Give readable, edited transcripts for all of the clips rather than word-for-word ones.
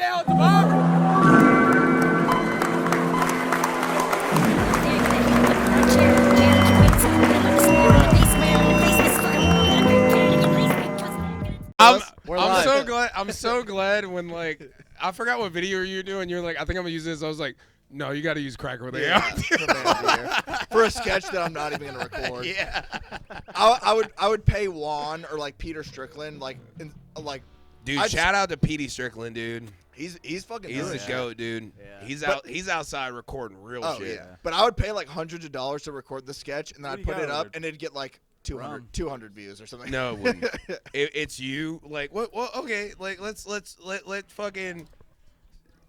now at the bar. I'm so glad when like I forgot what video you were doing. You're like, I think I'm gonna use this. I was like, no, you got to use Cracker with AI. For a sketch that I'm not even gonna record. Yeah. I would pay Juan or like Peter Strickland Dude, shout out to Petey Strickland, dude. He's fucking. He's the goat, dude. Yeah. He's outside recording real shit. Yeah. But I would pay like hundreds of dollars to record the sketch, and then I'd put it up, and it'd get like 200 views or something. No, it wouldn't. It's you. Like what? Okay. Like let's let fucking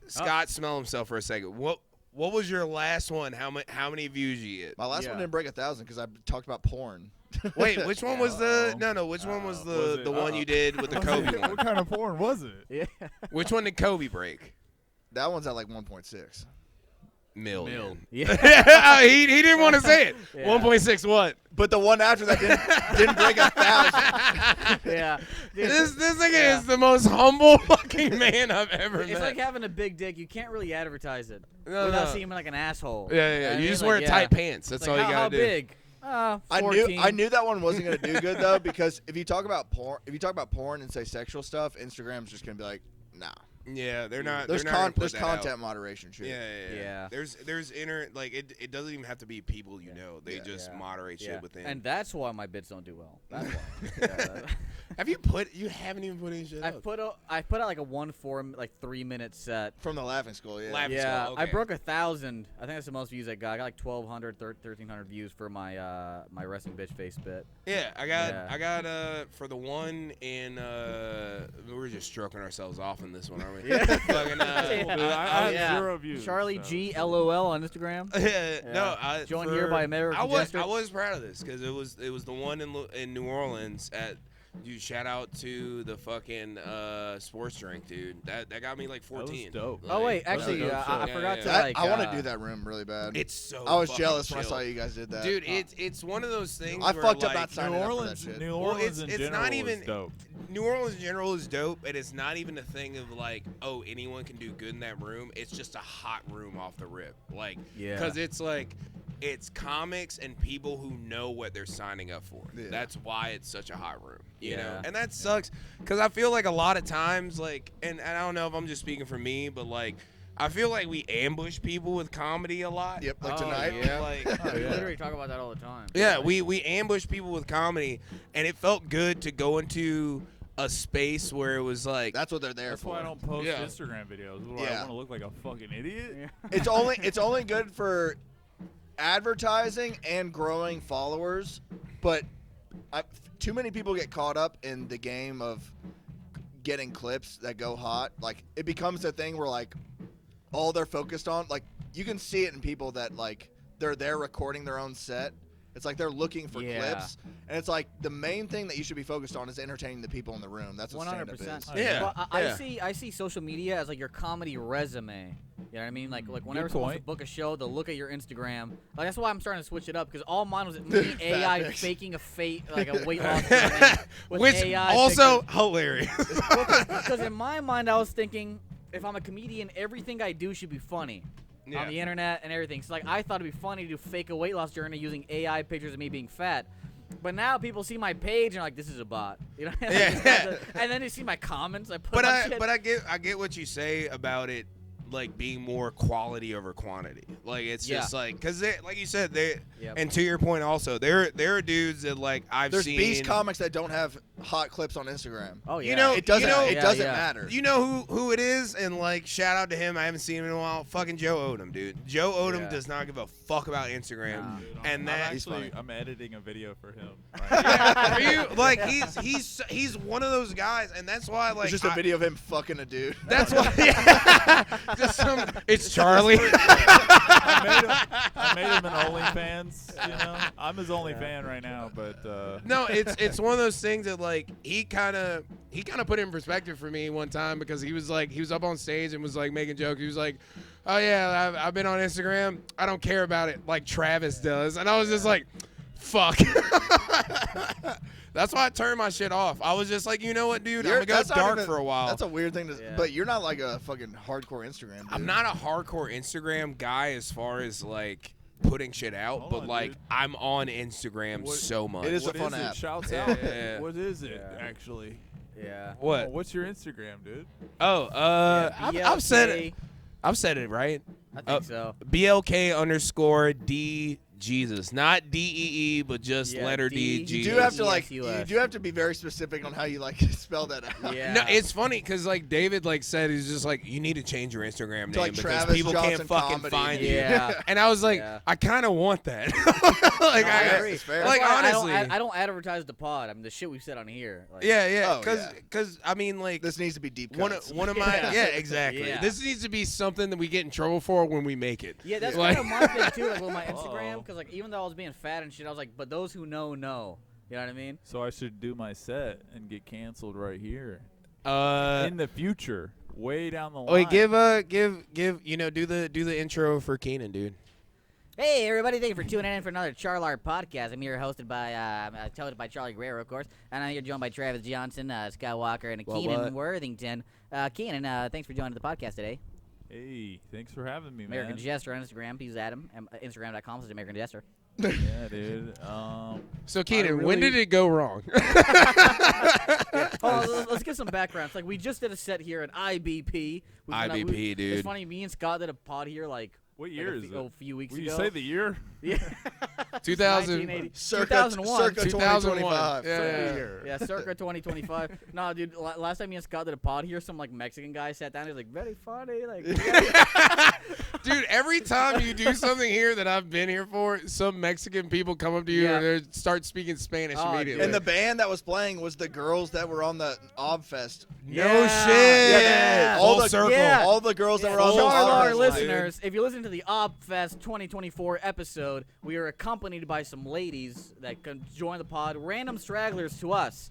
Scott smell himself for a second. What was your last one? How many views you get? My last one didn't break 1,000 because I talked about porn. Wait, which one was the? No. Which one was the one you did with the Kobe one? What kind of porn was it? Yeah. Which one did Kobe break? That one's at like 1.6 million. Yeah. he didn't want to say it. Yeah. 1.6 what? But the one after that didn't break 1,000. Yeah. Dude, This nigga is the most humble fucking man I've ever it's met. like having a big dick. You can't really advertise it No, without no. seeming like an asshole. Yeah. You just like, wear tight pants. That's It's all like, you gotta how do. big? 14. I knew that one wasn't gonna do good though, because if you talk about porn and say sexual stuff, Instagram's just gonna be like, nah. Yeah, they're not. There's they're not gonna put there's that content out. moderation shit. Yeah. There's inner like it doesn't even have to be people you know. They just moderate shit within. And that's why my bits don't do well. That's why. You haven't even put any shit I up. put out like a 3-minute set. From the laughing school, yeah. Laughing Yeah, Skull, I okay. broke 1,000. I think that's the most views I got. I got like 1,200, 1,300 views for my my resting bitch face bit. Yeah, I got for the one in we were just stroking ourselves off in this one, aren't we? Yeah. Fucking, I had 0 views. Charlie so. G LOL on Instagram. No, Joined here by American I Jester. was proud of this because it was the one in New Orleans at. Dude, shout out to the fucking sports drink, dude. That got me like 14. That was dope. Oh wait, That was actually, dope I shit. forgot to That- like. I want to do that room really bad. It's so. I was fucking jealous when I chill. saw you guys did that. Dude, it's one of those things. I where, fucked up like, not signing up for that shit. New Well, Orleans in it's general not even is dope. New Orleans in general is dope, and it's not even a thing of like, oh, anyone can do good in that room. It's just a hot room off the rip, like, because it's like. It's comics and people who know what they're signing up for. Yeah. That's why it's such a hot room, you know? Yeah. And that sucks because I feel like a lot of times, like, and I don't know if I'm just speaking for me, but, like, I feel like we ambush people with comedy a lot. Yep, like Oh, tonight. yeah. Like, We literally talk about that all the time. yeah, we ambush people with comedy, and it felt good to go into a space where it was like, That's what they're there That's for. why I don't post Yeah. Instagram videos. What, do I Yeah. want to look like a fucking idiot? Yeah. It's only good for advertising and growing followers, but too many people get caught up in the game of getting clips that go hot. Like, it becomes a thing where like all they're focused on, like, you can see it in people that like they're there recording their own set. It's like they're looking for clips, and it's like the main thing that you should be focused on is entertaining the people in the room. That's what stand-up 100%. is. Yeah. Well, I see social media as like your comedy resume. You know what I mean? Like whenever someone wants to book a show, they'll look at your Instagram. Like that's why I'm starting to switch it up because all mine was me AI pics. faking a weight loss journey with which AI also pictures. hilarious. Because in my mind, I was thinking, if I'm a comedian, everything I do should be funny on the internet and everything. So like, I thought it'd be funny to fake a weight loss journey using AI pictures of me being fat. But now people see my page and are like, this is a bot, you know? Yeah. And then they see my comments. I put But up shit. I get what you say about it, like being more quality over quantity. Like it's just like because like you said and to your point also there are dudes that like There's seen. beast comics that don't have hot clips on Instagram. Oh yeah. You know, It doesn't Yeah. matter. You know who it is, and like shout out to him. I haven't seen him in a while. Fucking Joe Odom, dude. Joe Odom does not give a fuck about Instagram, Dude, and I'm editing a video for him. yeah, for you, like he's one of those guys, and that's why like It's just a video of him fucking a dude. That's why. Just it's Charlie. I made him an OnlyFans. You know, I'm his only fan right now. But No, it's one of those things that like he kind of put it in perspective for me one time because he was up on stage and was like making jokes. He was like, "Oh yeah, I've been on Instagram. I don't care about it like Travis does," and I was just like, fuck. That's why I turned my shit off. I was just like, you know what, dude? I'm gonna go That's not dark even- for a while. That's a weird thing to. Yeah. But you're not like a fucking hardcore Instagram dude. I'm not a hardcore Instagram guy as far as like putting shit out, Hold but on, like dude. I'm on Instagram What- so much. It is What a fun is app. it? Shouts Yeah, out. yeah. What is it Yeah. actually? Yeah. What? Oh, what's your Instagram, dude? Oh, I've said it. I've said it right. I think so. BLK_D Jesus, not DEE, but just Yeah, letter D. D. Jesus. You do have to like. GSUS. You do have to be very specific on how you like spell that out. Yeah. No, it's funny because like David like said he's just like you need to change your Instagram name To, like, because Travis people Johnson can't fucking Comedy. find Yeah. you. And I was like, Yeah. I kind of want that. like No, I agree. It's fair. like That's why honestly, I don't advertise the pod. I mean, the shit we said on here. Like, yeah, Oh, because yeah. I mean like This needs to be deep one cuts. of my Yeah. exactly. Yeah. This needs to be something that we get in trouble for when we make it. Yeah, that's Like- kind of my thing too. Like with my Instagram, Uh-oh. because like even though I was being fat and shit, I was like, but those who know know. You know what I mean? So I should do my set and get canceled right here Uh, in the future, way down the line. wait, give you know do the intro for Keenan, dude. Hey everybody, thank you for tuning in for another CHARLAR podcast. I'm here hosted by Charlie Guerrero, of course, and I'm here joined by Travis Johnson, Scott Walker, and Well, Keenan what? Worthington. Keenan, thanks for joining the podcast today. Hey, thanks for having me, American man. Jester on Instagram. He's Adam. Instagram.com/American American Jester. Yeah, dude. So Keenan, when really- did it go wrong? Oh, let's get some background. It's like we just did a set here at IBP. IBP, dude. It's funny. Me and Scott did a pod here like What year is it? a few weeks Will ago. you say the year? Yeah. 2000. 1980. circa 2001. 2025. Yeah. Year. Yeah, circa 2025. No, dude, last time me and Scott did a pod here, some like Mexican guy sat down. He was like, very funny. Like, Dude, every time you do something here that I've been here for, some Mexican people come up to you Yeah. and they start speaking Spanish Oh, immediately. And the band that was playing was the girls that were on the Obfest. no Yeah. shit. Yeah. Full All the circle. Yeah. All the girls that were on the Charlar Obfest line. listeners, if you listen to the ObFest 2024 episode, we are accompanied by some ladies that can join the pod, random stragglers to us.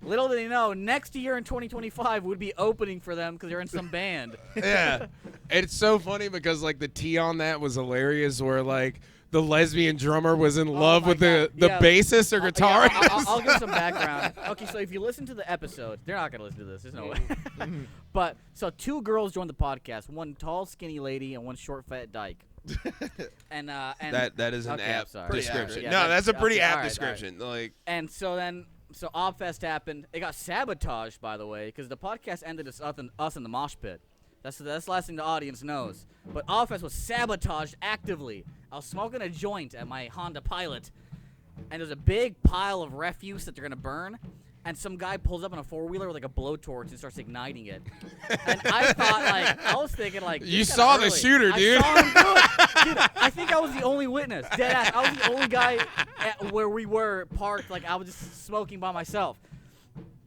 Little did they know, next year in 2025 would be opening for them because they're in some band. Yeah. It's so funny because like the T on that was hilarious where like the lesbian drummer was in love my with the God. Yeah. bassist or Yeah, guitarist. I'll give some background. Okay, so if you listen to the episode, they're not gonna listen to this. There's no way. But so two girls joined the podcast. One tall, skinny lady, and one short, fat dyke. And that is an okay, I'm app sorry. Pretty description. accurate. Yeah, No, that's a pretty okay, apt all right, description. Like And so Obfest happened. It got sabotaged, by the way, because the podcast ended us in the mosh pit. That's the last thing the audience knows. But Obfest was sabotaged actively. I was smoking a joint at my Honda Pilot, and there's a big pile of refuse that they're gonna burn. And some guy pulls up in a four-wheeler with like a blowtorch and starts igniting it. And I thought, like, I was thinking, like, You this is saw kinda the early. shooter, I dude. saw him do it. Dude, I think I was the only witness. Deadass. I was the only guy where we were parked. Like, I was just smoking by myself.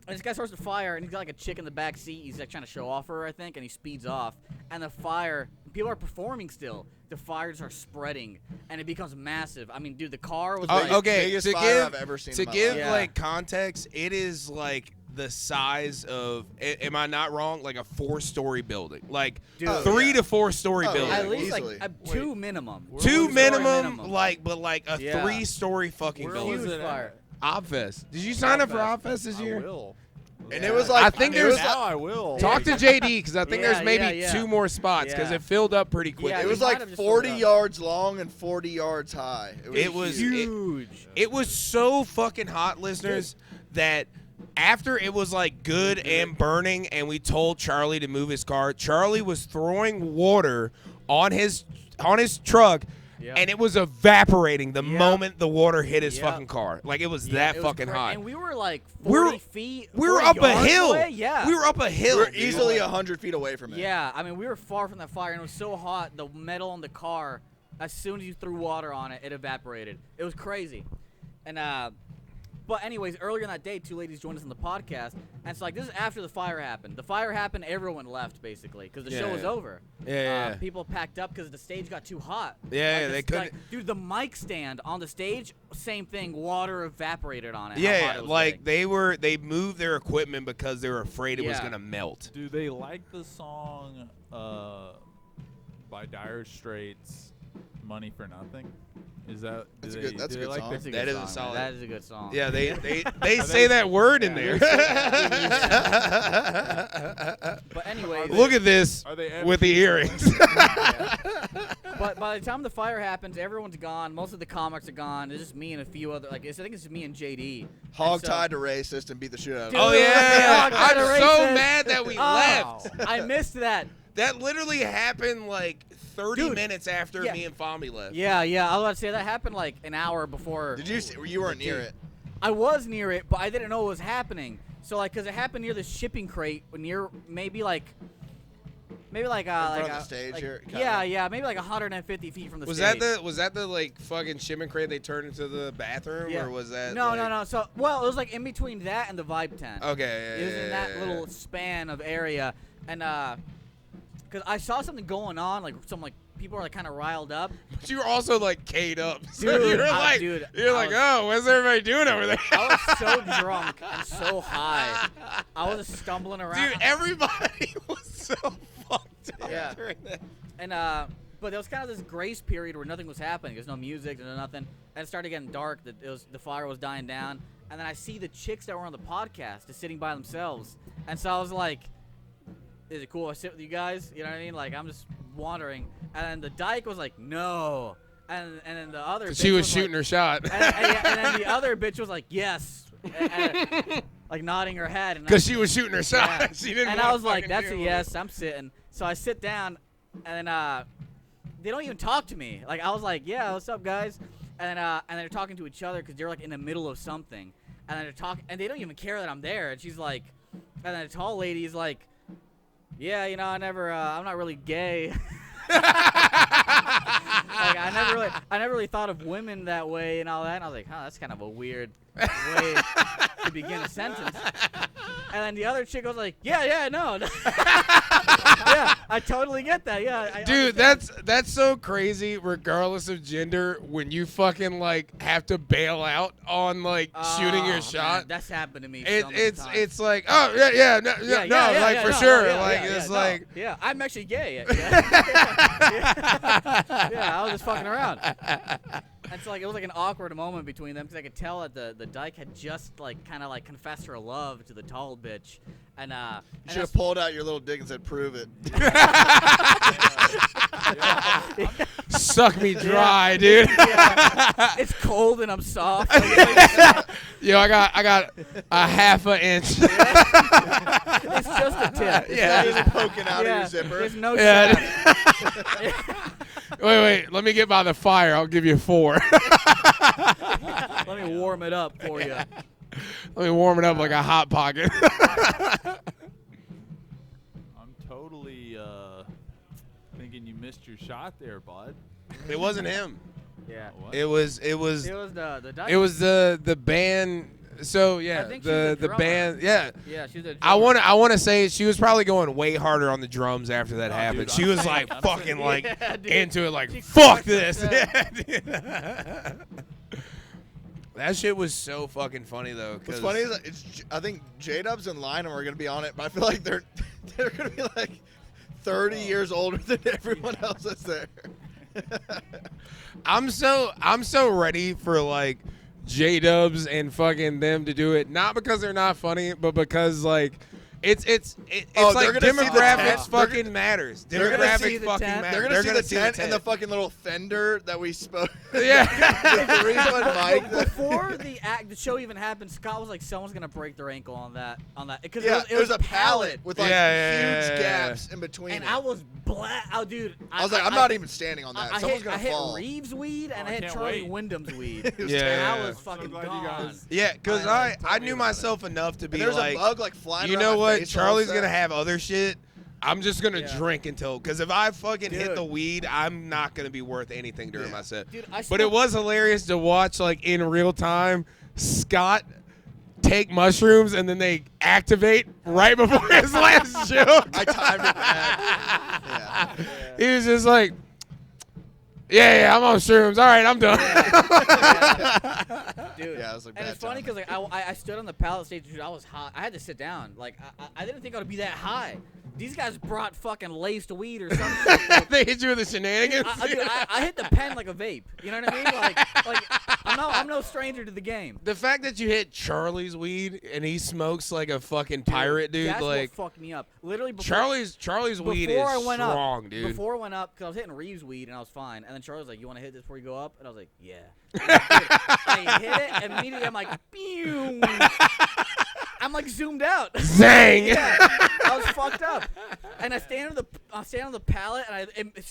And this guy starts to fire, and he's got like a chick in the back seat. He's like trying to show off her, I think, and he speeds off. And the fire, people are performing still. The fires are spreading, and it becomes massive. I mean, dude, the car was like, okay, biggest to fire give I've ever seen to in my give life. Yeah. like context, it is like the size of am I not wrong? Like a 4-story building, like Dude. 3 yeah. to 4-story Oh, building. at least easily. like two minimum. Where Two was it? minimum, like but like a Yeah. 3-story fucking Where building. was Huge it at? fire. Obfest. Did you sign up for Obfest. Obfest this I year? will. And it was like I think it there's- was now like, I will. Talk to JD because I think Yeah, there's maybe yeah. 2 more spots because Yeah. it filled up pretty quickly. Yeah, it we was might like have just 40 filled it up. yards long and 40 yards high. It was Huge. It was so fucking hot, listeners, that after it was like good and burning and we told Charlie to move his car, Charlie was throwing water on his truck Yeah. and it was evaporating the Yeah. moment the water hit his Yeah. fucking car. Like it was Yeah, that it was fucking cra- hot. And we were like We were- 40 feet. We were 40 up a yards hill. away? Yeah. We were up a hill. We're dude. easily 100 feet away from it. Yeah, I mean, we were far from that fire, and it was so hot, the metal in the car, as soon as you threw water on it, it evaporated. It was crazy. And, but anyways, earlier in that day, two ladies joined us on the podcast, and it's like, this is after the fire happened. The fire happened, everyone left, basically, because the show was Yeah. over. Yeah. People packed up because the stage got too hot. Yeah, Like, they couldn't. dude, the mic stand on the stage, same thing, water evaporated on it. how Yeah, hot it was like getting. they moved their equipment because they were afraid it was Yeah. gonna melt. Do they like the song by Dire Straits, Money for Nothing? Is that That's a good song. That's a That good is a song, solid- man. That is a good song. Yeah, they say that word in there. But anyway, Look at this Are they with the earrings. But by the time the fire happens, everyone's gone. Most of the comics are gone. It's just me and a few other. I think it's just me and JD. Hog And so- tied to racist and beat the shit out of Dude, him. Oh yeah, Hog tied I'm to so racist. mad that we Oh, left. I missed that. That literally happened like 30 Dude, minutes after yeah. me and Fami left. Yeah. I was about to say that happened like an hour before. Did you see? You weren't near it. I was near it, but I didn't know what was happening. So because it happened near the shipping crate, near maybe like front like of the stage here, kinda. yeah, maybe like 150 feet from the Was stage. that the like fucking shipping crate they turned into the bathroom, Yeah. or was that? No, like, no. So it was like in between that and the Vibe tent. Okay, It was in that little span of area, and because I saw something going on, like some like people were like kind of riled up. But you were also like K'd up. So Dude, you were like, oh, what's everybody doing over there? I was so drunk and so high. I was just stumbling around. Dude, everybody was so fucked up Yeah. during that. And but there was kind of this grace period where nothing was happening. There's no music, there's nothing. And it started getting dark. The fire was dying down. And then I see the chicks that were on the podcast just sitting by themselves. And so I was like, is it cool if I sit with you guys? You know what I mean? Like, I'm just wandering. And then the dyke was like, no. And then the other bitch She was like- shooting her shot. and then the other bitch was like, yes. And, like nodding her head. And Because she was shooting her shot. Yeah. She didn't and wanna I was like, fucking that's a deal with yes. I'm sitting. So I sit down, and then they don't even talk to me. Like I was like, yeah, what's up, guys? And then they're talking to each other because they're like in the middle of something, and then they're talking, and they don't even care that I'm there. And she's like, and then the tall lady's like, yeah, you know, I'm not really gay. Like I never really thought of women that way and all that. And I was like, that's kind of a weird way to begin a sentence. And then the other chick was like, yeah, no. Yeah, I totally get that. Yeah, I Dude, understand. that's so crazy. Regardless of gender, when you fucking like have to bail out on like shooting your Oh, shot, man, that's happened to me. it, so many it's times. it's like no, like for sure, like it's like yeah, I'm actually gay. Yeah, yeah, I was just fucking around. And so like it was like an awkward moment between them because I could tell that the dyke had just like kind of like confessed her love to the tall bitch, and You should have pulled out your little dick and said, "Prove it." suck me dry, dude. yeah, it's cold and I'm soft. Yo, I got a half an inch. It's just a tip. It's Yeah. not even- Poking out of your zipper. There's no Yeah. shaft. Wait, let me get by the fire. I'll give you 4. Let me warm it up for you. Let me warm it up like a hot pocket. I'm totally thinking you missed your shot there, bud. It wasn't him. Yeah. What? It was It was the dyke. It was the band. So yeah, I think she was the the band. Yeah, Yeah, she was a I drummer. want to say she was probably going way harder on the drums after that Oh, happened. dude, She I'm was saying- like I'm fucking saying- like Yeah, dude. into it, like She fuck crushed this. herself. Yeah, dude. That shit was so fucking funny though. What's 'cause- funny is that I think J-Dubs and Lynam are gonna be on it, but I feel like they're gonna be like 30 years older than everyone else that's there. I'm so ready for like J-Dubs and fucking them to do it, not because they're not funny, but because like it's Oh, like they're gonna see the demographics tent. fucking matters. they're gonna see Demographics the fucking tent. matter. They're gonna see the tent and the tent. fucking little fender that we spoke. Yeah. The reason Mike. Before the show even happened, Scott was like, "Someone's gonna break their ankle on that because Yeah, it was a pallet with like Yeah, huge yeah. gaps in between. and it. I was black. Oh, dude, I was like, I'm not even standing on that. I Someone's hit gonna fall. Reeves weed and Oh, I I hit can't Charlie wait. Wyndham's weed. It was Yeah. And I terrible. was I'm so fucking glad you gone. guys- Yeah, because I I knew myself enough to be And there's like, a bug like flying you around know my what, face the whole Charlie's set. gonna have other shit. I'm just gonna Yeah. drink until, because if I fucking hit Dude. the weed, I'm not gonna be worth anything during my set. Dude, I But it was hilarious to watch, like in real time, Scott take mushrooms and then they activate right before his last joke. I timed it bad. Yeah. He was just like, yeah, I'm on shrooms. All right, I'm done. Dude. Yeah, it was like And bad it's funny timing. because like I stood on the pallet stage, dude. I was hot. I had to sit down. Like I didn't think I would be that high. these guys brought fucking laced weed or something. They hit you with the shenanigans. I hit the pen like a vape. You know what I mean? Like I'm no stranger to the game. The fact that you hit Charlie's weed and he smokes like a fucking pirate, dude. That's Like what fucked me up. Literally, Charlie's weed is strong, dude. Before I went up, because I was hitting Reeves' weed and I was fine, and then Charlie was like, "You want to hit this before you go up?" And I was like, "Yeah." I hit it and immediately. I'm like, "Pew!" I'm like zoomed out. Zang! Yeah, I was fucked up, and I stand on the pallet, and I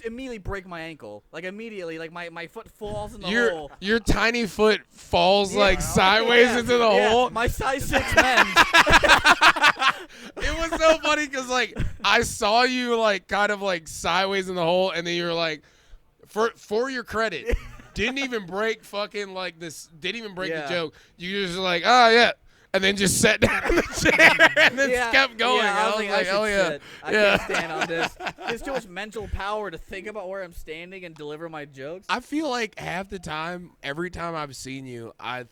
immediately break my ankle. Like immediately, like my foot falls in the hole. Your tiny foot falls like sideways into the hole. My size 6 men. It was so funny because like I saw you like kind of like sideways in the hole, and then you were like, for your credit, didn't even break fucking like this. Didn't even break the joke. You just like, oh yeah. And then just sat down in the chair and then kept going. Yeah, I was like, oh yeah. Shit. I can't stand on this. There's too much mental power to think about where I'm standing and deliver my jokes. I feel like half the time, every time I've seen you, I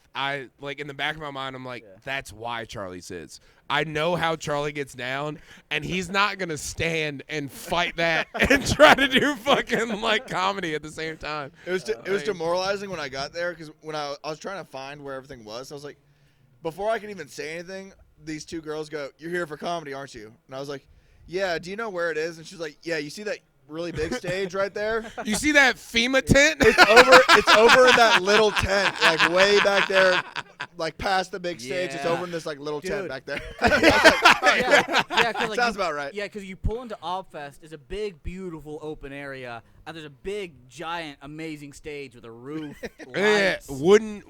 like in the back of my mind, I'm like, that's why Charlie sits. I know how Charlie gets down, and he's not gonna stand and fight that and try to do fucking like comedy at the same time. It was demoralizing when I got there because when I was trying to find where everything was, I was like, before I could even say anything, these two girls go, "You're here for comedy, aren't you?" And I was like, "Yeah, do you know where it is?" And she's like, "Yeah, you see that really big stage right there? You see that FEMA tent? It's over in that little tent, like way back there, like past the big stage. It's over in this like little tent back there." Like, sounds about right. Yeah, because you pull into Obfest, it's a big, beautiful open area, and there's a big, giant, amazing stage with a roof, lights. wooden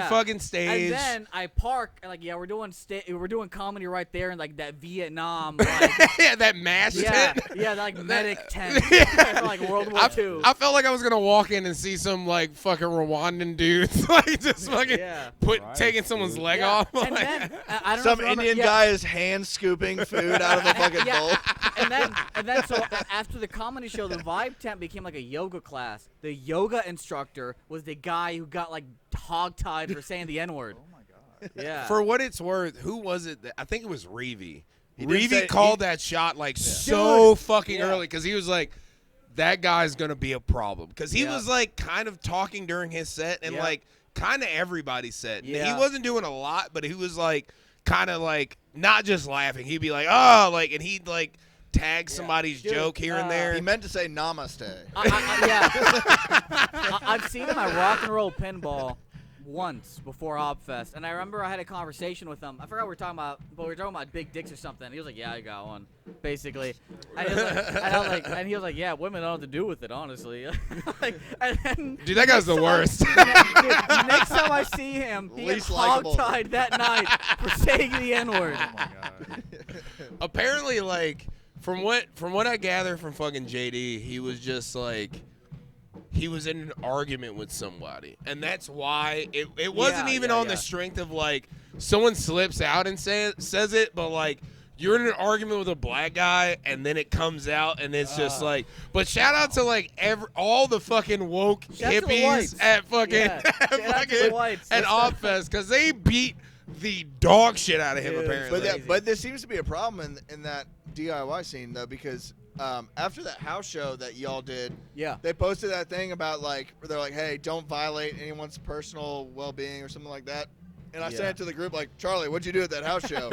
fucking stage. And then I park, and like, we're doing comedy right there in like that Vietnam, like, that MASH tent. Yeah, like medic tent, like World War II. I felt like I was gonna walk in and see some like fucking Rwandan dudes like just fucking taking someone's leg off. And then I don't some know if Indian guy is hand scooping food out of a fucking bowl. And then so after the comedy show, the Vibe tent became like a yoga class. The yoga instructor was the guy who got like hogtied for saying the N-word. Oh my god. Yeah. For what it's worth, who was it? I think it was Reevy. He did Reevy say- called that shot like so fucking Yeah. early because he was like, that guy's gonna be a problem because he was like kind of talking during his set and like kind of everybody's set. Yeah. He wasn't doing a lot, but he was like kind of like not just laughing. He'd be like, oh, like, and he'd like tag somebody's joke here and there. He meant to say namaste. I've seen him at Rock and Roll Pinball once before Obfest, and I remember I had a conversation with him. I forgot what we were talking about, but we were talking about big dicks or something. He was like, "Yeah, I got one," basically. And he was like, "Yeah, women don't have to do with it, honestly." Like, and then, Dude, that guy's the worst. Dude, next time I see him, he gets Least likable. hogtied that night for saying the N-word. Oh my god. Apparently, like from what I gather from fucking JD, he was just like. He was in an argument with somebody, and that's why it wasn't even on the strength of like someone slips out and says it, but like you're in an argument with a black guy, and then it comes out, and it's just like. But shout out to like all the fucking woke hippies at fucking at Obfest because they beat the dog shit out of him apparently. But there seems to be a problem in that DIY scene though because. After that house show that y'all did, they posted that thing about like they're like, hey, don't violate anyone's personal well-being or something like that. And I sent it to the group like, Charlie, what'd you do at that house show?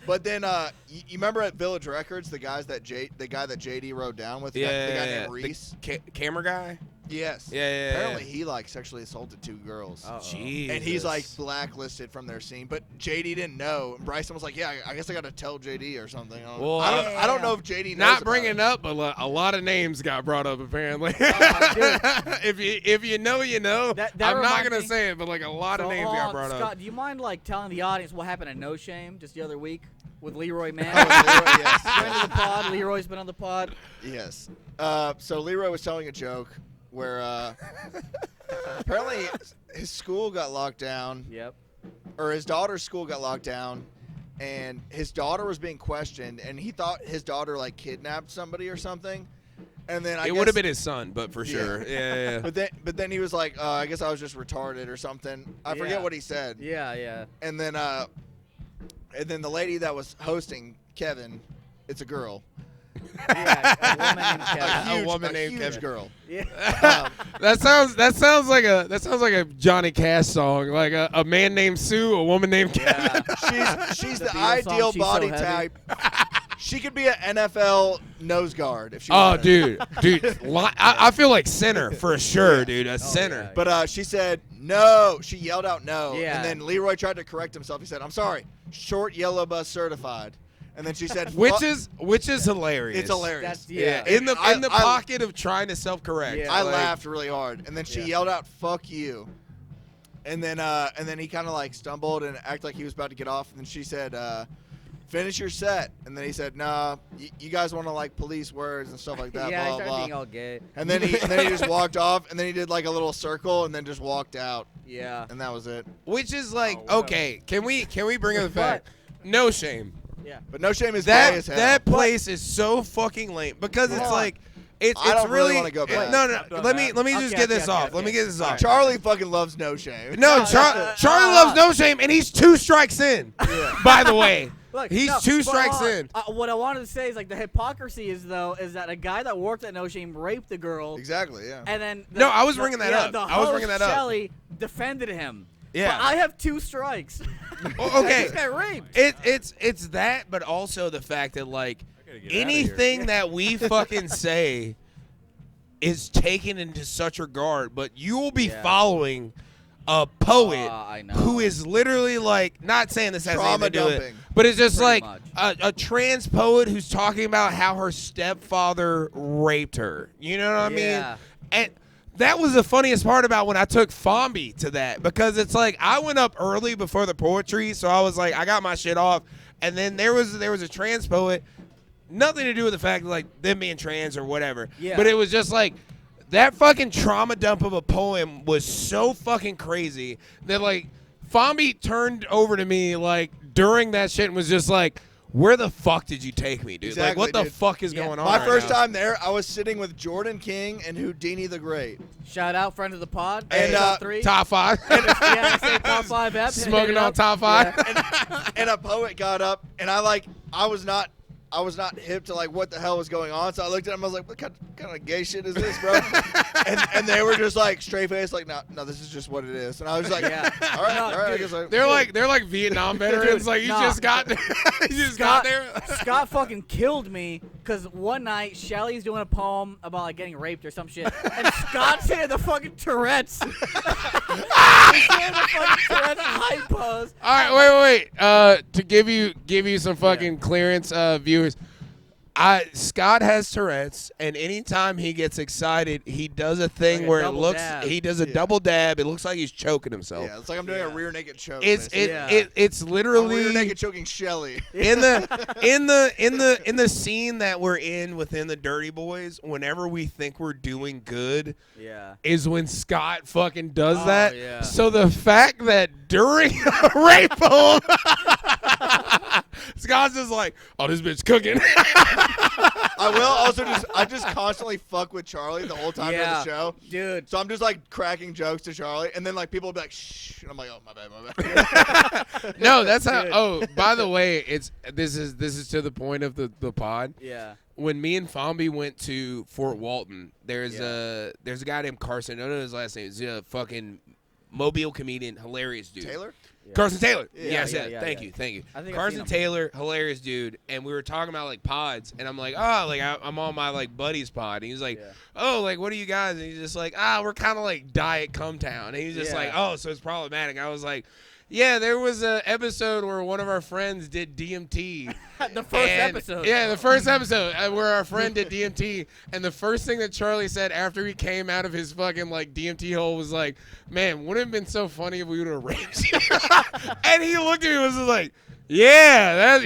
But then you remember at Village Records, the guy that JD rode down with, the guy named Reese, the camera guy. Yes. Yeah. Apparently he like sexually assaulted 2 girls. Jeez. And he's like blacklisted from their scene, but JD didn't know. And Bryson was like, "Yeah, I guess I got to tell JD or something." Well, I don't know if JD knows not about bringing it. up, but a lot of names got brought up apparently. If you know, you know. I'm not gonna say it, but like a lot of names got brought Scott, up. do you mind like telling the audience what happened at No Shame just the other week with Leroy Mann? Yes. Friend of the pod. Leroy's been on the pod. Yes. So Leroy was telling a joke where apparently his school got locked down. Yep. Or his daughter's school got locked down, and his daughter was being questioned, and he thought his daughter like kidnapped somebody or something. And then It would have been his son, but for sure. Yeah. But then he was like, I guess I was just retarded or something. I forget what he said. Yeah. And then the lady that was hosting, Kevin, it's a girl. Yeah, a woman named Kevin. A woman named huge Kevin. girl. Yeah. That sounds like a Johnny Cash song, like a man named Sue, a woman named Kevin. She's The the Beatles song, ideal She's So body Heavy. type. She could be an NFL nose guard if she Oh, wanted. dude, I feel like center for sure, dude, a center. yeah. But she said no. She yelled out no. Yeah. And then Leroy tried to correct himself. He said, "I'm sorry, short yellow bus certified." And then she said, Which is hilarious. It's hilarious. That's, Yeah, yeah. in the I- pocket of trying to self-correct. Yeah. I Like, laughed really hard, and then she Yeah. yelled out "fuck you," and then he kind of like stumbled and acted like he was about to get off, and then she said, "Finish your set," and then he said, "Nah, you guys want to like police words and stuff like that." Yeah, he blah started blah. being all gay. And then he just walked off, and then he did like a little circle, and then just walked out, Yeah. and that was it. Which is like, Oh, wow. okay, can we bring up the But- fact? No shame. Yeah. But no shame is gay That as hell. that place is so fucking lame because it's Hold on. like it's I don't really really wanna go back. No, I've done let me that. just Okay, get this okay, off. okay, Let me get this off. Charlie fucking loves no shame. No, No, Charlie loves no shame, and he's 2 strikes in. By the way, Look, he's no, 2 but strikes hold on. in. What I wanted to say is like the hypocrisy is that a guy that worked at No Shame raped the girl, Exactly, yeah. and then No, I was bringing that up. The I was bringing host, that up. Shelly defended him. Yeah. But I have 2 strikes. Okay. This guy raped. It's that, but also the fact that like gotta get outta here. anything that we fucking say is taken into such regard, but you will be Yeah. following a poet I know. who is literally like, not saying this has Trauma anything to do with it, dumping. but it's just Pretty like much. a trans poet who's talking about how her stepfather raped her. You know what I mean? Yeah. And that was the funniest part about when I took Fombi to that, because it's like I went up early before the poetry, so I was like, I got my shit off, and then there was a trans poet, nothing to do with the fact like them being trans or whatever, Yeah. but it was just like that fucking trauma dump of a poem was so fucking crazy that like Fombi turned over to me like during that shit and was just like, where the fuck did you take me, dude? Exactly, like, what the dude. fuck is Yeah. going on? My right first now? time there, I was sitting with Jordan King and Houdini the Great. Shout out, friend of the pod. And, top 3. Top 5. Yeah, say top 5 ep. Smoking on top 5. And a poet got up, and I was not hip to like what the hell was going on. So I looked at him. I was like, "What kind of gay shit is this, bro?" and they were just like straight face, like, "No, this is just what it is." And I was like, Yeah. "All right, No, all right." I dude, guess They're like Vietnam veterans. Dude, like you nah. just got there. You just Scott, got there. Scott fucking killed me because one night Shelly's doing a poem about like getting raped or some shit, and Scott's saying the fucking Tourette's. He's saying the fucking Tourette's high pose. All right, wait. To give you some fucking clearance, viewers. Scott has Tourette's, and anytime he gets excited, he does a thing Like a where it double looks. dab. He does a Yeah. double dab. It looks like he's choking himself. Yeah, it's like I'm doing Yeah. a rear naked choke. It's basically. it's I'm literally rear naked choking Shelly. in the scene that we're in within the Dirty Boys. Whenever we think we're doing good, Yeah. is when Scott fucking does Oh, that. yeah. So the fact that during a rape poem, Scott's just like, oh, this bitch cooking. I will also I just constantly fuck with Charlie the whole time during Yeah. the show. Dude. So I'm just like cracking jokes to Charlie, and then like people will be like, "Shh," and I'm like, "Oh, my bad." No, that's how. Dude. Oh, by the way, this is to the point of the pod. Yeah. When me and Fombi went to Fort Walton, there's Yeah. a guy named Carson. I don't know his last name. He's a fucking Mobile comedian, hilarious dude. Taylor? Carson Taylor. Yeah, Yes, yeah, yes. yeah, Thank yeah. you, thank you. I think I've seen Carson him. Taylor, hilarious dude. And we were talking about like pods, and I'm like, oh, like I'm on my like buddy's pod. And he's like, Yeah. oh, like what are you guys? And he's just like, we're kind of like Diet Come Town. And he's just Yeah. like, oh, so it's problematic. I was like, yeah, there was an episode where one of our friends did DMT. The first And- episode. Yeah, the first episode where our friend did DMT, and the first thing that Charlie said after he came out of his fucking like DMT hole was like, "Man, wouldn't it have been so funny if we would have raped you?" And he looked at me and was just like, "Yeah,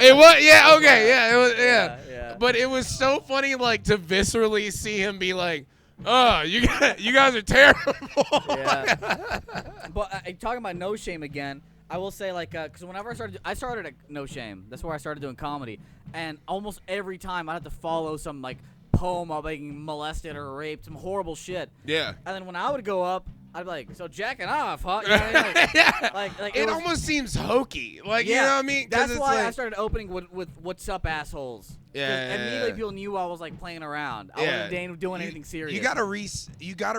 it was, yeah, okay, yeah, it was, yeah." Yeah. But it was so funny, like to viscerally see him be like, "Oh, you guys are terrible." Yeah. But talking about No Shame again, I will say like, because whenever I started at No Shame. That's where I started doing comedy, and almost every time I had to follow some like poem about being molested or raped, some horrible shit. Yeah. And then when I would go up, I'd be like, so jacking off, huh? You know what I mean? Yeah. Like It was- almost seems hokey. Like, yeah, you know what I mean? 'Cause That's it's why like, I started opening with "What's up, assholes." 'Cause Yeah, immediately yeah. people knew I was like playing around. I Yeah. wasn't doing anything serious. You gotta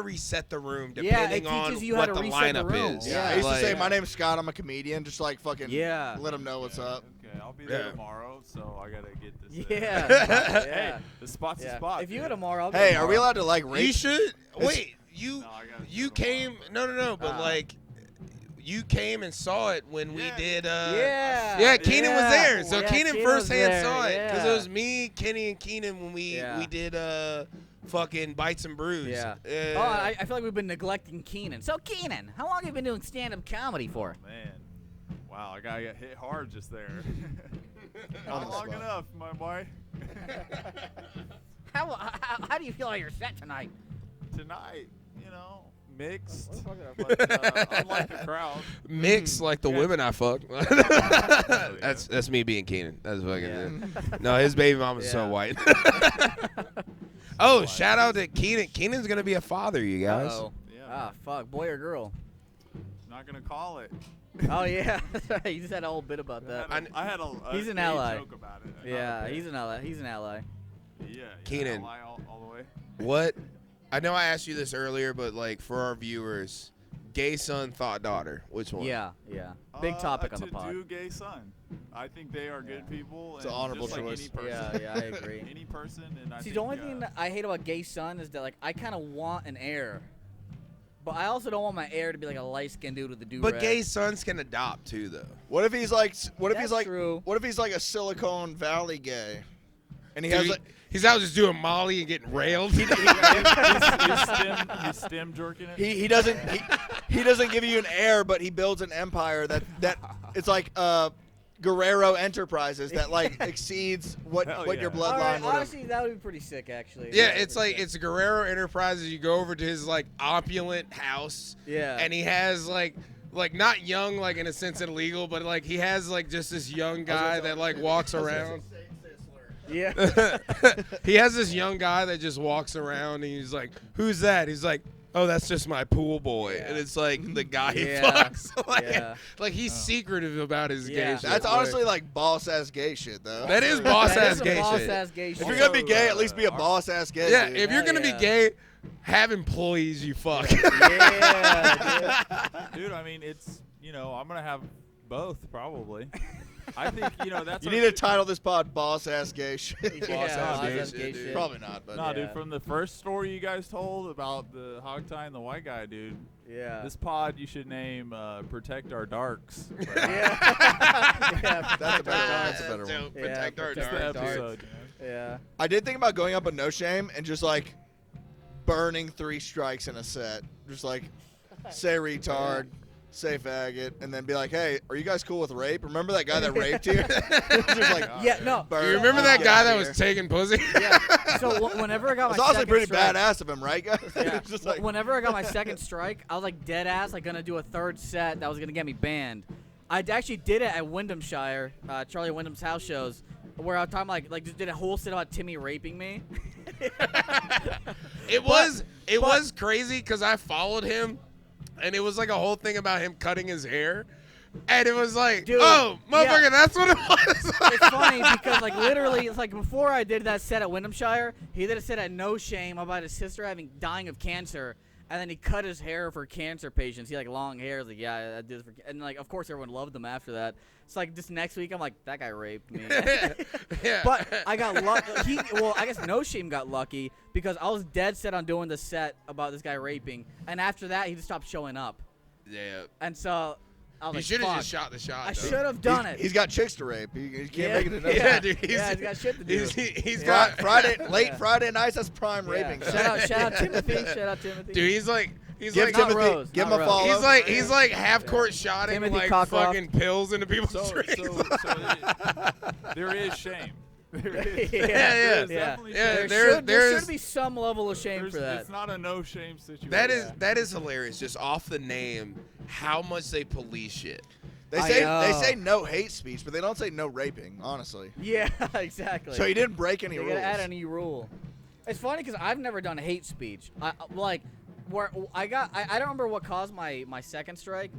reset the room Yeah, it depending on teaches you how what to the reset the lineup room. is. Yeah. I used to say, Like- my name's Scott. I'm a comedian. Just like fucking Yeah. let them know what's up. Okay, I'll be there Yeah. tomorrow, so I gotta get this. Yeah. Hey, yeah. the spot's Yeah. the spot. If you dude. go tomorrow, I'll go Hey, tomorrow. are we allowed to like rate? You should wait. No, I gotta You go tomorrow. came no, but like you came and saw it when we Yeah. did. Yeah. Keenan was there, so Yeah, Keenan Keenan was firsthand there, saw it because yeah. it was me, Kenny, and Keenan when we did fucking Bites and Brews. Yeah. Oh, I feel like we've been neglecting Keenan. So Keenan, how long have you been doing stand-up comedy for? Man, wow, I got hit hard just there. On Not the long spot. enough, my boy. How do you feel about your set tonight? Tonight, mixed, but unlike the crowd. Mixed like the Yeah. women I fucked. yeah. That's me being Keenan. That's fucking Yeah. No, his baby mama's so Yeah. white. Oh, shout out to Keenan. Keenan's gonna be a father, you guys. Uh-oh. Yeah, Ah, fuck, boy or girl? not gonna call it. Oh yeah, you just had a whole bit about that. I had a He's an a ally. joke about it. Yeah, he's an ally. He's an ally. Yeah, Keenan. ally all the way. What? I know I asked you this earlier, but like for our viewers, gay son, thought daughter. Which one? Yeah, yeah. Big topic on the To pod. do gay son. I think they are good people. It's and an honorable just like choice. any person. Yeah, I agree. Any person, and I See, think, the only thing that I hate about gay son is that like I kind of want an heir, but I also don't want my heir to be like a light-skinned dude with a do-rag. But gay sons can adopt too, though. What if he's like? What if That's he's like? true. What if he's like a Silicon Valley gay, and he Dude, has like? he's out just doing Molly and getting railed. he's stem jerking it. He doesn't give you an heir, but he builds an empire that it's like Guerrero Enterprises that like exceeds what Hell your yeah. All bloodline right, would have. honestly, that would be pretty sick, actually. Yeah, it's like it's Guerrero Enterprises. You go over to his like opulent house, Yeah. and he has like not young like in a sense illegal, but like he has like just this young guy that like walks around. Yeah. He has this young guy that just walks around and he's like, "Who's that?" He's like, "Oh, that's just my pool boy." Yeah. And it's like the guy he Yeah. fucks. Like, Yeah. like he's secretive about his Yeah. gay shit. That's Like, honestly like boss ass gay shit though. that is boss That ass is a gay shit. boss-ass gay If shit. you're gonna be gay, at least be a Also, boss ass gay. Yeah, dude. if you're Hell gonna yeah. be gay, have employees you fuck. Yeah. Dude, I mean, it's I'm gonna have both probably. I think that's you our- need to title this pod "Boss Ass Gay Shit." Yeah, ass boss-ass gay gay shit, shit. Probably not, but Nah, Yeah. dude, from the first story you guys told about the hog tie and the white guy, dude. Yeah. This pod you should name "Protect Our Darks." Yeah. Yeah. That's a better one. That's That's a better one. dope. Yeah, Protect our Just the Darks. dark. episode. Yeah. I did think about going up a no shame and just like burning 3 strikes in a set. Just like say retard, say faggot, and then be like, "Hey, are you guys cool with rape? Remember that guy that raped you?" Just like Yeah, no. burn. You remember that Get guy outta that here. was taking pussy? Yeah. So whenever I got my It's honestly second pretty strike, badass of him, right, guys? Yeah. It's just like, Whenever I got my second strike, I was like dead ass, like gonna do a third set that was gonna get me banned. I actually did it at Wyndhamshire, Charlie Wyndham's house shows, where I was talking like just did a whole set about Timmy raping me. It was crazy because I followed him, and it was like a whole thing about him cutting his hair, and it was like, Dude, oh, motherfucker, yeah. that's what it was. It's funny because like literally, it's like before I did that set at Wyndhamshire, he did a set at No Shame about his sister dying of cancer. And then he cut his hair for cancer patients. He had, like long hair. I was like, yeah, I did this for. And like, of course, everyone loved him after that. It's like this next week, I'm like, that guy raped me. Yeah. But I got lucky. Well, I guess No Shame got lucky because I was dead set on doing the set about this guy raping. And after that, he just stopped showing up. Yeah. And so I was You like, should have fuck. just shot the shot. I though. should have done it. he's got chicks to rape. He can't Yeah. make it enough. Yeah, dude. He's got shit to do. He's Fri- got. late Yeah. Friday nights. That's prime Yeah. raping. Shout out Timothy. Shout out Timothy. Dude, he's like Give Not Timothy, Rose, give him not a Rose. follow. he's like half court shotting Timothy like Cockcroft. fucking pills into people's So, drinks. there is shame. yeah, yeah. There's Yeah. definitely Yeah, shame. there- there there's- should be some level of shame for that. It's not a no shame situation. that is hilarious. Just off the name, how much they police shit. They I say know. no hate speech, but they don't say no raping. Honestly. Yeah, exactly. So he didn't break any They rules. gotta add a new rule. It's funny because I've never done hate speech. where I don't remember what caused my second strike.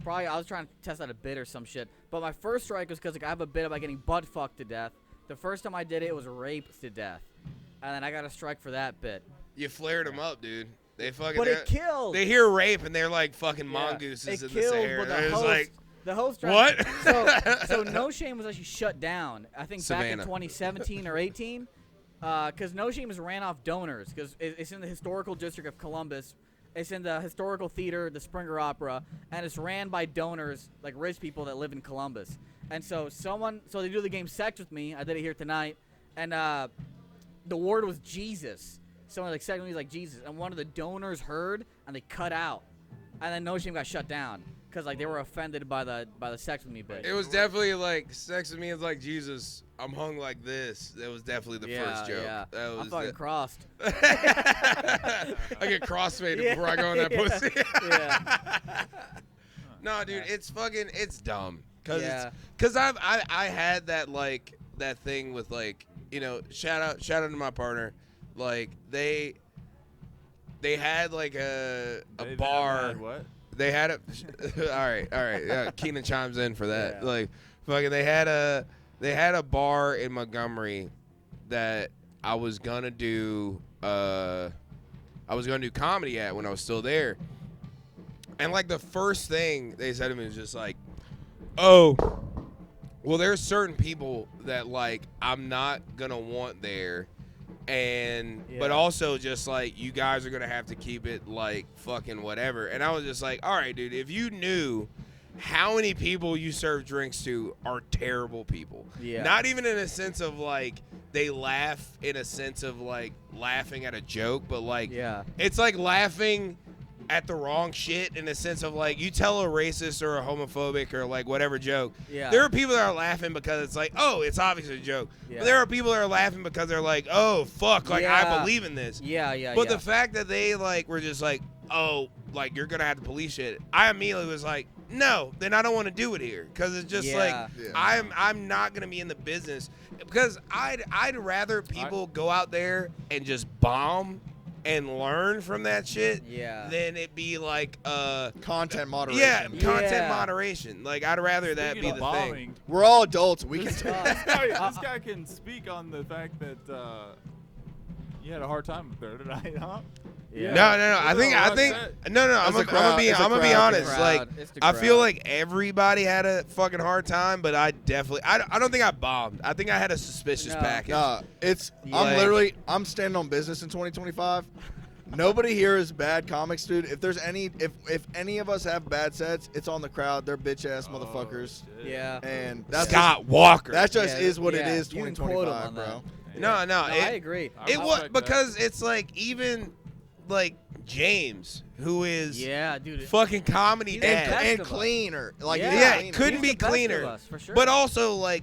Probably I was trying to test out a bit or some shit. But my first strike was because like, I have a bit about getting butt fucked to death. The first time I did it was raped to death. And then I got a strike for that bit. You flared them up, dude. They fucking. But it killed. They hear rape and they're like fucking mongooses in the Sahara. They're just like, the host. What? So No Shame was actually shut down. I think back in 2017 or 18. Because No Shame has ran off donors. Because it's in the historical district of Columbus. It's in the historical theater, the Springer Opera, and it's ran by donors, like rich people that live in Columbus. And so they do the game Sex with Me. I did it here tonight, and the word was Jesus. Someone like Sex with Me was like Jesus, and one of the donors heard, and they cut out, and then No Shame got shut down because like they were offended by the Sex with Me bit. it was definitely like Sex with Me is like Jesus. I'm hung like this. That was definitely the first joke. Yeah. That was I'm fucking crossed. I get crossfaded before I go in that pussy. Yeah. No, dude, it's dumb. Yeah. Cause I had that like that thing with like, you know, shout out to my partner, like they had like a bar. What? They had a all right. Yeah, Keenan chimes in for that. Yeah. Like fucking they had a bar in Montgomery that I was gonna do comedy at when I was still there. And like the first thing they said to me was just like, "Oh, well, there's certain people that like I'm not gonna want there, and but also just like you guys are gonna have to keep it like fucking whatever." And I was just like, "All right, dude, if you knew how many people you serve drinks to are terrible people, not even in a sense of like they laugh in a sense of like laughing at a joke, but like it's like laughing at the wrong shit in a sense of like you tell a racist or a homophobic or like whatever joke. There are people that are laughing because it's like, oh, it's obviously a joke. But there are people that are laughing because they're like, oh, fuck, like I believe in this. But the fact that they like were just like, oh, like you're gonna have to police shit, I immediately was like, no, then I don't want to do it here because it's just like I'm not gonna be in the business because I'd rather people go out there and just bomb and learn from that shit than it be like content moderation. Content moderation. Like I'd rather that be the bombing, thing. We're all adults. We can this guy can speak on the fact that you had a hard time with her tonight, huh? No. I think I'm gonna be honest. Like I feel like everybody had a fucking hard time, but I don't think I bombed. I think I had a suspicious package. Nah, I'm standing on business in 2025. Nobody here is bad comics, dude. If there's if any of us have bad sets, it's on the crowd. They're bitch ass motherfuckers. Yeah. And that's Scott Walker. That just is what it is. 2025, bro. No, I agree. It was because it's like even like James, who is fucking comedy dad and cleaner, like couldn't be cleaner, us, for sure. but also like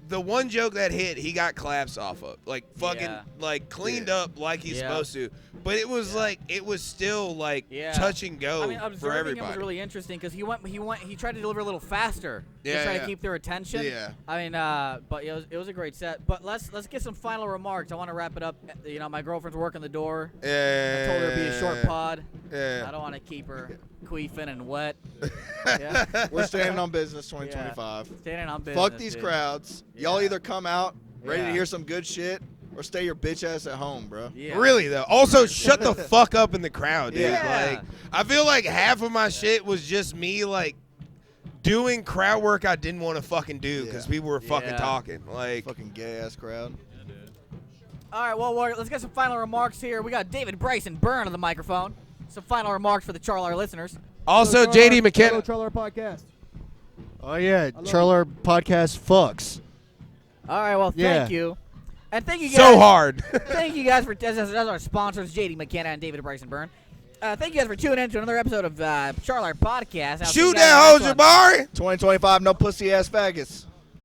the one joke that hit, he got claps off of, like fucking like cleaned up like he's supposed to. But it was like it was still like touch and go I mean, for everybody. Him was really interesting because he tried to deliver a little faster to try to keep their attention. Yeah. I mean, but it was a great set. But let's get some final remarks. I want to wrap it up. You know, my girlfriend's working the door. I told her it'd be a short pod. I don't want to keep her queefing and wet. We're standing on business 2025. Standing on business. Fuck these crowds. Y'all either come out ready to hear some good shit or stay your bitch ass at home, bro. Really though. Also, shut the fuck up in the crowd, dude. Yeah. Like, I feel like half of my shit was just me like doing crowd work I didn't want to fucking do because people were fucking talking. Like fucking gay ass crowd. All right, well, let's get some final remarks here. We got David Bryson Byrne on the microphone. Some final remarks for the CHARLAR listeners. Also, JD McKenna. CHARLAR podcast. Oh yeah, CHARLAR podcast fucks. All right, well, thank you. And thank you guys. So hard. Thank you guys for as our sponsors, JD McKenna and David Bryson Byrne. Thank you guys for tuning in to another episode of CHARLAR Podcast. Shoot that hoe, Jabari. 2025, no pussy ass faggots.